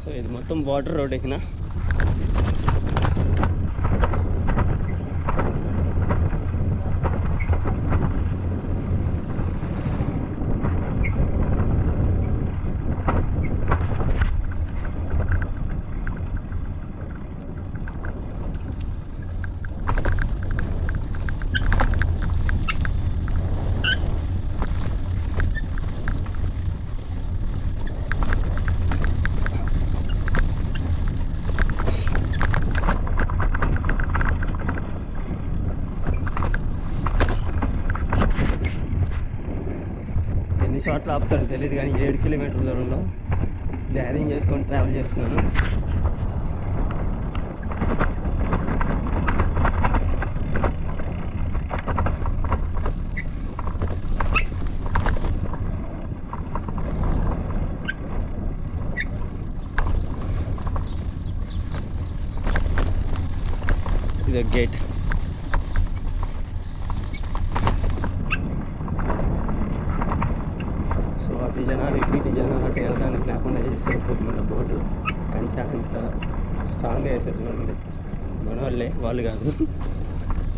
So ఇది మొత్తం border road ఎక్కిన. ఎన్ని షాట్లు ఆపుతాడో తెలియదు కానీ 7 కిలోమీటర్ల దూరంలో ధైర్యం చేసుకొని ట్రావెల్ చేస్తున్నాను. ఇది గేట్. సో అటు జనాలు ఇటు జనాలు అటు వెళ్ళడానికి లేకుండా చేసేసారు మన బోర్డు. కంచా అంత స్ట్రాంగ్గా వేసారు. మన వాళ్ళే, వాళ్ళు కాదు,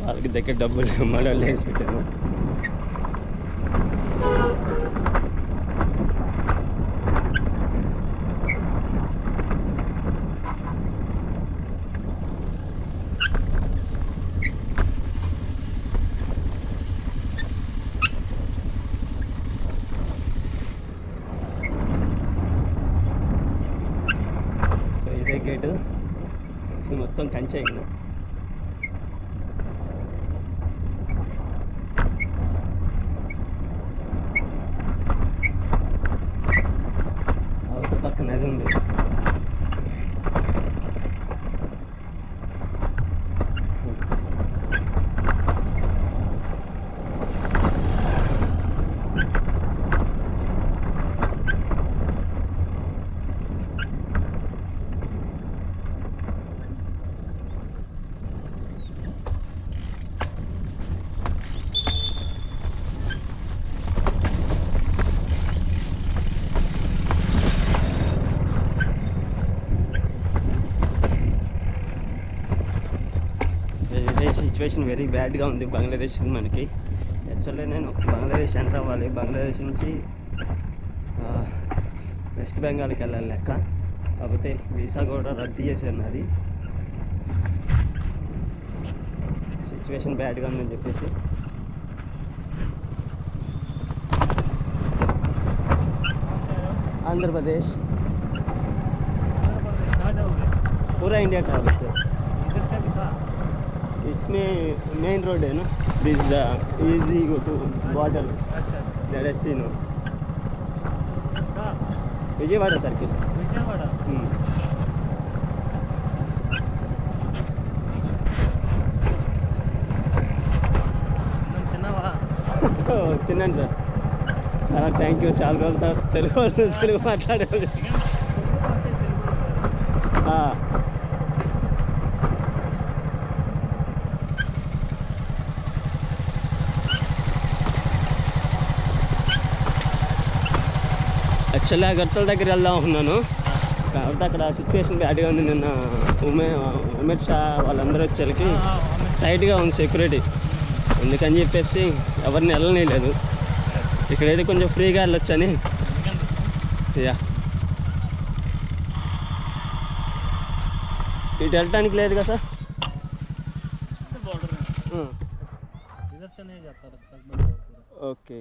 వాళ్ళకి దగ్గర డబ్బులు మన వాళ్ళు వేసి పెట్టారు. గేటు ఇది మొత్తం కంచె. అవతల పక్కన నది ఉంది. సిచ్యువేషన్ వెరీ బ్యాడ్గా ఉంది బంగ్లాదేశ్ మనకి. యాక్చువల్లీ నేను బంగ్లాదేశ్ ఎంటర్ అవ్వాలి. బంగ్లాదేశ్ నుంచి వెస్ట్ బెంగాల్కి వెళ్ళాలి లెక్క. కాకపోతే వీసా కూడా రద్దు చేశాను. అది సిచ్యువేషన్ బ్యాడ్గా ఉందని చెప్పేసి ఆంధ్రప్రదేశ్ पूरा इंडिया ट्रैवल है. इसमें मेन रोड है ना, this easy go to border. That is seen. Vijayawada circle. Vijayawada. తిన్నాను సార్. చాలా థ్యాంక్ యూ. చాలా రోజుల తర్వాత తెలుగు మాట్లాడేది. యాక్చువల్లీ అగర్తల దగ్గర వెళ్దాం అనుకున్నాను. కాబట్టి అక్కడ సిచ్యువేషన్ బ్యాడ్గా ఉంది. నిన్న అమిత్ షా వాళ్ళందరూ వచ్చేసరికి టైట్గా ఉంది సెక్యూరిటీ. అందుకని చెప్పేసి ఎవరిని వెళ్ళనీయలేదు. ఇక్కడైతే కొంచెం ఫ్రీగా వెళ్ళొచ్చని. యా, ఇటు వెళ్ళటానికి లేదు కదా సార్. ఓకే,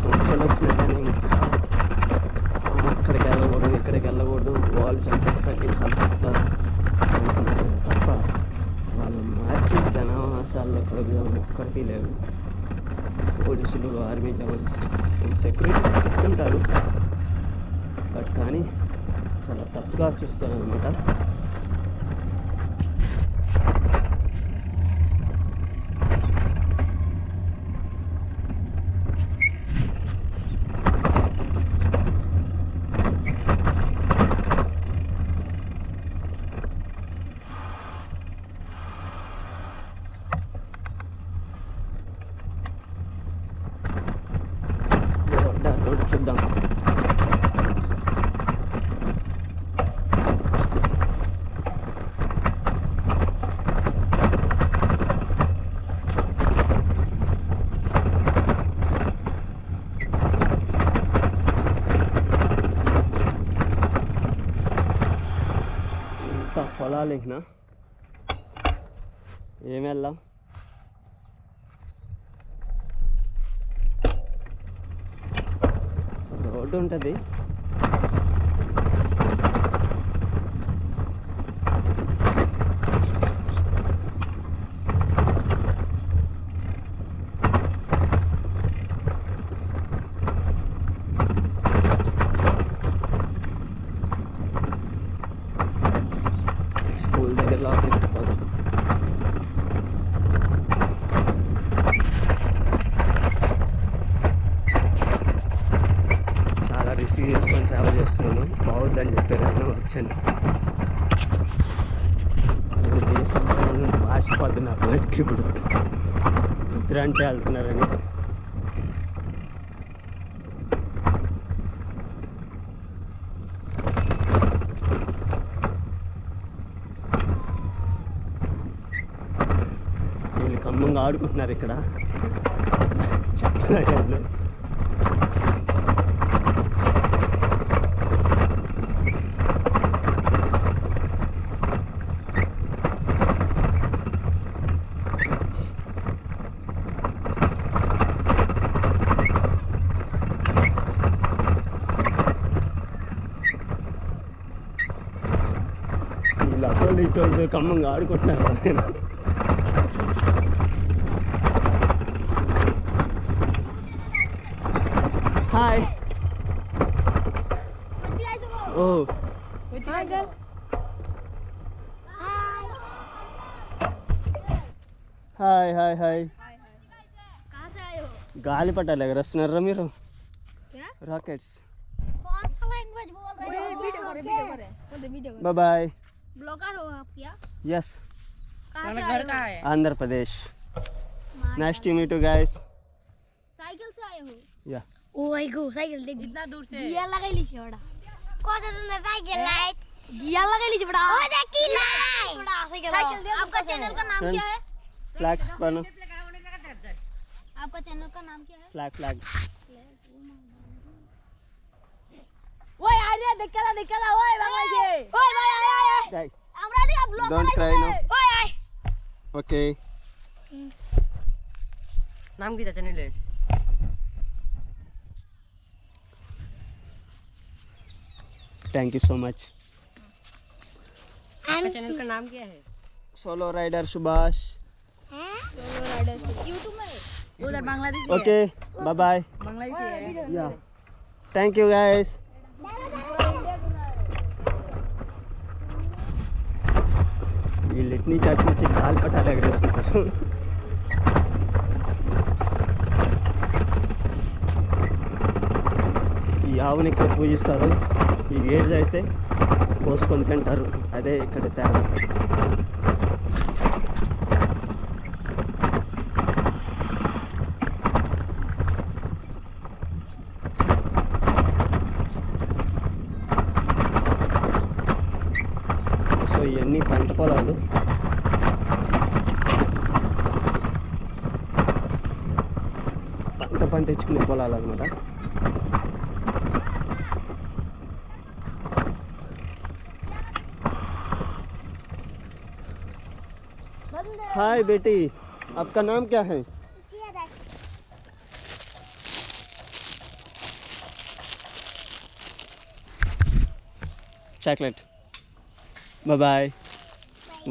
సమస్యలు వచ్చినాయి కానీ అక్కడికి వెళ్ళకూడదు, ఇక్కడికి వెళ్ళకూడదు, వాళ్ళు చంపేస్తారు, చంపేస్తారు తప్ప వాళ్ళు మార్చి జనావాసాల్లో కలుగుదాం ఎక్కడికి లేవు. పోలీసులు, ఆర్మీ జవాన్లు సెక్యూరిటీ పెట్టుకుంటారు, బట్ కానీ చాలా తప్పుగా చూస్తారు అనమాట. రోడ్డు చూద్దాం. పొలాలు ఇంక ఏమి వెళ్దాం. రోడ్డు ఉంటుంది. స్కూల్ దగ్గర లోపలికి చాలా రిసీవ్ చేసుకొని ట్రావెల్ చేస్తున్నాను. బాగుందని చెప్పారు, వచ్చాను. ఆశపడ్డు నా బయటకి ఇప్పుడు నిద్ర అంటే వెళ్తున్నారని. వీళ్ళు ఖమ్మంగా ఆడుకుంటున్నారు ఇక్కడ చెప్తున్నారు. వీళ్ళు అతోళ్ళు ఇతోళ్ళు ఖమ్మంగా ఆడుకుంటున్నారు. హాయ్. ఓ హాయ్ హాయ్ హాయ్. గాలిపటాలు ఎగరేస్తున్నారా మీరు? రాకెట్స్. Bye bye. ब्लॉगर हो आप क्या? यस. कहाँ घर का है? Andhra Pradesh. Nice to meet you guys. Cycle से आए हो? या. ओ भाई को साइकिल देख इतना दूर से गियर लगा ली से बड़ा को तो तुमने साइकिल लाइट गियर लगा ली से बड़ा ओ देखी लाइट बड़ा साइकिल दे. आपका चैनल का नाम क्या है? फ्लैग्स बनो. आपका चैनल का नाम क्या है? Flag flag. ओए आरे देखला ओए बाबा जी ओए भाई आए हमरा दे आप लोग डोंट क्राई नो. ओए आए ओके. नाम की चैनल है? Thank you so much. आपका चैनल का नाम क्या है? Solo rider Subhash. Solo rider YouTube में उधर Bangladesh okay bye bye. Bangladesh है. या थैंक यू गाइस. వీళ్ళెట్ని చాచి నుంచి గాలిపటాలు ఎగరేసుకుంటారు. ఈ ఆవుని ఇక్కడ పూజిస్తారు. ఈ గేదె అయితే కోసుకొని తింటారు. అదే ఇక్కడ తేడా. సో ఇవన్నీ పంట పొలాలు. పండించుకునే పొలాలు అనమాట. हाय बेटी, आपका नाम क्या है? Chocolate. Bye bye.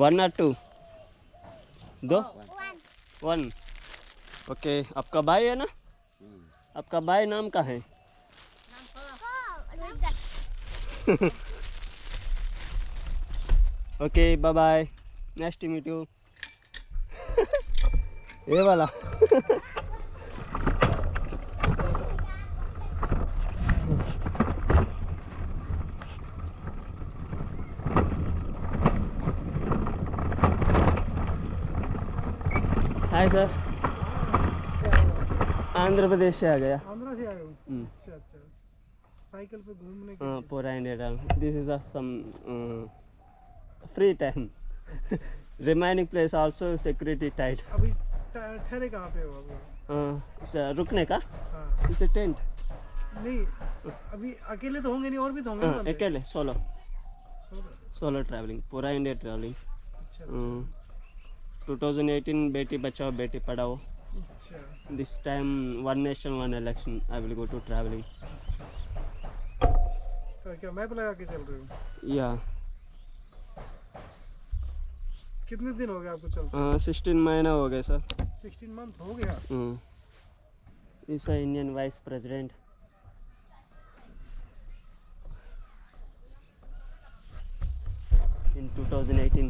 1 or 2? 2? 1. Okay. आपका भाई है ना? आपका भाई नाम का है? Okay bye bye. Nice to meet you. ये वाला. Hi sir. आंध्र प्रदेश से आ गया। आंध्रा से आए हो? हम्म। अच्छा अच्छा, साइकिल पे घूमने के हाँ, लिए। पूरा India. This is some free time. Remaining place also security tight. अभी ठहरे कहाँ पे हो अभी? रुकने का हाँ इसे टेंट। नहीं, अभी अकेले तो होंगे नहीं, और भी तो होंगे ना बंदे? अकेले सोलो सोलो। ट्रैवलिंग, पूरा इंडिया ट्रैवलिंग। अच्छा अच्छा 2018 बेटी बचाओ बेटी पढ़ाओ। अच्छा। This time one nation one election. I will go to traveling. तो क्या मैप लगा के चल रहे हो? Yeah. कितने दिन हो गए आपको चलते? 16 महीना हो गए सर। 16 मंथ हो गया। इस Indian vice president. In 2018.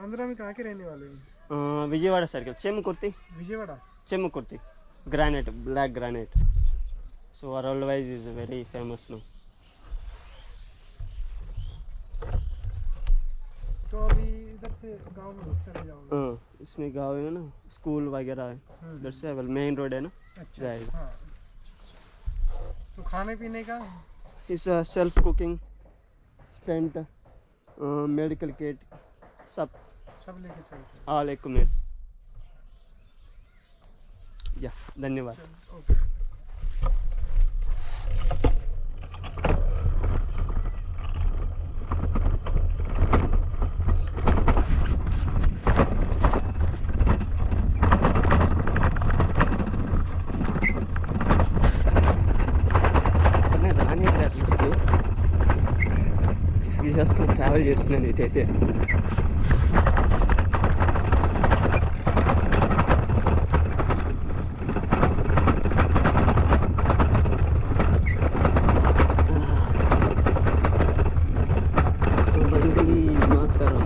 Andhra में कहाँ के रहने वाले हैं? Vijayawada circle, Chemkurti. Vijayawada. Chemkurti, granite, black granite. So world wise is very famous now. तो अभी इधर से गांव में चले जाओगे? इसमें गाँव है ना, स्कूल वगैरह है, इधर से मेन रोड है ना। अच्छा जाएगा। हाँ। तो खाने पीने का? इस self cooking, tent, medical kit, सब लेके चलते हैं। All equipments. या धन्यवाद। ओके। చేసుకొని ట్రావెల్ చేస్తున్నాను ఇటైతే. బండి మాత్రం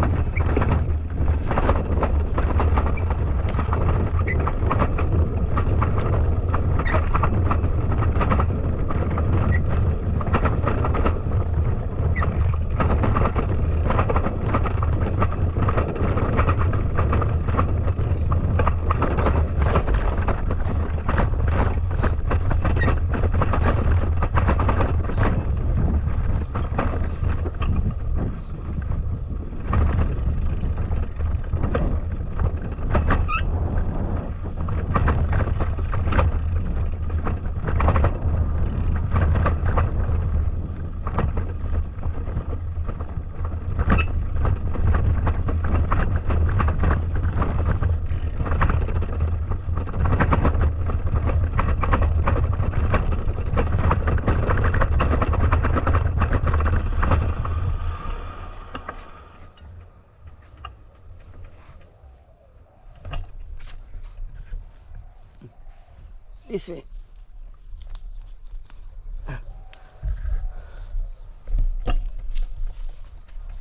this way.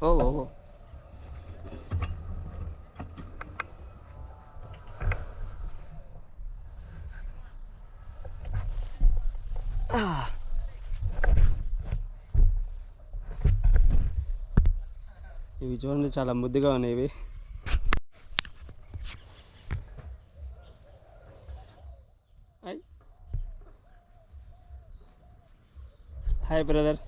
Oh. ఇవి చూడండి, చాలా ముద్దుగా ఉన్నాయి ఇవి. Hi brother.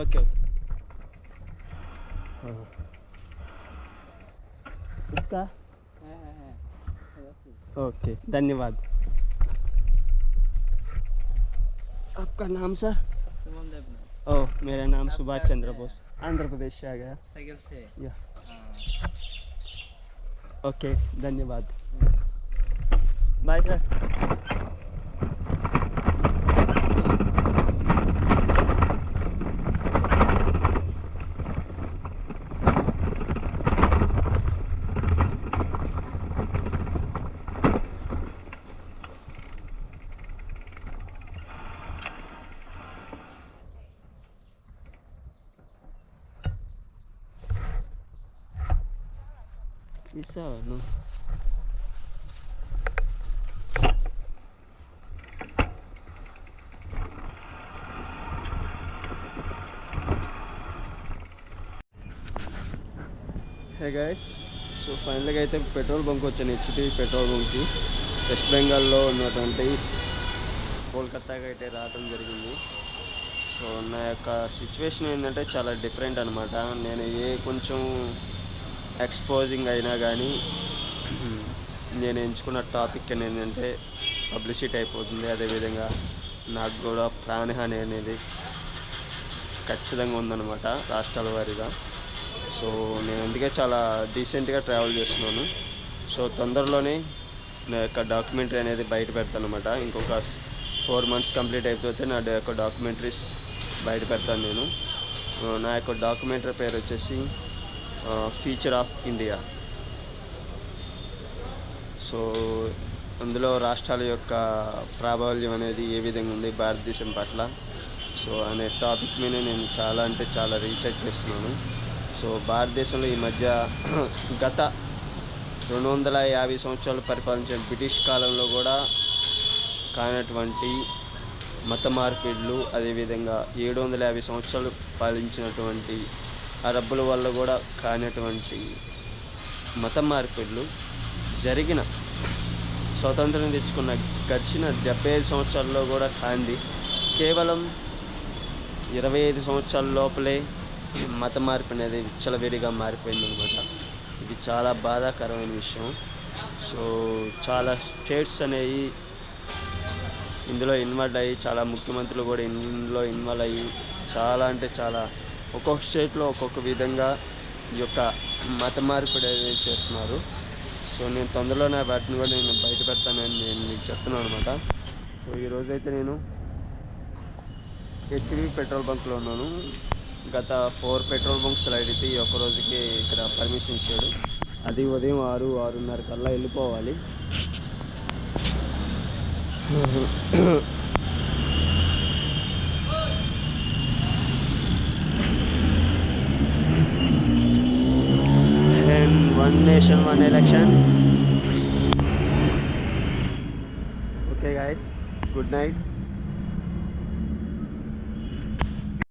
ఓకే इसका ओके धन्यवाद. आपका नाम सर? ओह, मेरा नाम सुभाष चंद्र बोस, आंध्र प्रदेश से आ गया। साइकिल से? या ओके धन्यवाद. Bye sir. Bisa no. Hey guys, so ఫైనల్గా అయితే పెట్రోల్ బంక్ వచ్చాను, హెచ్పి పెట్రోల్ బంక్కి. వెస్ట్ బెంగాల్లో ఉన్నటువంటి కోల్కతాకి అయితే రావడం జరిగింది. సో నా యొక్క సిచ్యువేషన్ ఏంటంటే చాలా డిఫరెంట్ అనమాట. నేను కొంచెం ఎక్స్పోజింగ్ అయినా కానీ నేను ఎంచుకున్న టాపిక్ ఏంటంటే పబ్లిసిటీ అయిపోతుంది. అదేవిధంగా నాకు కూడా ప్రాణహాని అనేది ఖచ్చితంగా ఉందన్నమాట రాష్ట్రాల వారీగా. సో నేను అందుకే చాలా డీసెంట్గా ట్రావెల్ చేస్తున్నాను. సో తొందరలోనే నా యొక్క డాక్యుమెంటరీ అనేది బయట పెడతాను అనమాట. ఇంకొక 4 months కంప్లీట్ అయిపోతే నా యొక్క డాక్యుమెంటరీస్ బయట పెడతాను నేను. నా యొక్క డాక్యుమెంటరీ పేరు వచ్చేసి ఫ్యూచర్ ఆఫ్ ఇండియా. సో అందులో రాష్ట్రాల యొక్క ప్రాబల్యం అనేది ఏ విధంగా ఉంది భారతదేశం పట్ల, సో అనే టాపిక్ మీద నేను చాలా రీసెర్చ్ చేస్తున్నాను. సో భారతదేశంలో ఈ మధ్య గత 250 సంవత్సరాలు పరిపాలించిన బ్రిటిష్ కాలంలో కూడా కానటువంటి మత మార్పిడులు, అదేవిధంగా 750 సంవత్సరాలు పాలించినటువంటి అరబ్బుల వల్ల కూడా కానటువంటి మత మార్పిడులు జరిగిన స్వతంత్రం తెచ్చుకున్న గడిచిన 75 సంవత్సరాల్లో కూడా కాంది. కేవలం 25 సంవత్సరాల లోపలే మత మార్పు అనేది విచ్చలవిడిగా మారిపోయింది అనమాట. ఇది చాలా బాధాకరమైన విషయం. సో చాలా స్టేట్స్ అనేవి ఇందులో ఇన్వాల్వ్ అయ్యి, చాలా ముఖ్యమంత్రులు కూడా ఇందులో ఇన్వాల్వ్ అయ్యి చాలా ఒక్కొక్క స్టేట్లో ఒక్కొక్క విధంగా ఈ యొక్క మత మార్పిడి అనేది చేస్తున్నారు. సో నేను తొందరలోనే వాటిని కూడా నేను బయట పెడతానని నేను మీకు చెప్తున్నాను అనమాట. సో ఈరోజైతే నేను హెచ్పి పెట్రోల్ బంక్లో ఉన్నాను. గత 4 పెట్రోల్ బంక్స్ అయితే ఈ ఒక్క రోజుకి ఇక్కడ పర్మిషన్ ఇచ్చాడు. అది ఉదయం 6-6:30 కల్లా వెళ్ళిపోవాలి. And one nation, one election. Okay guys, good night.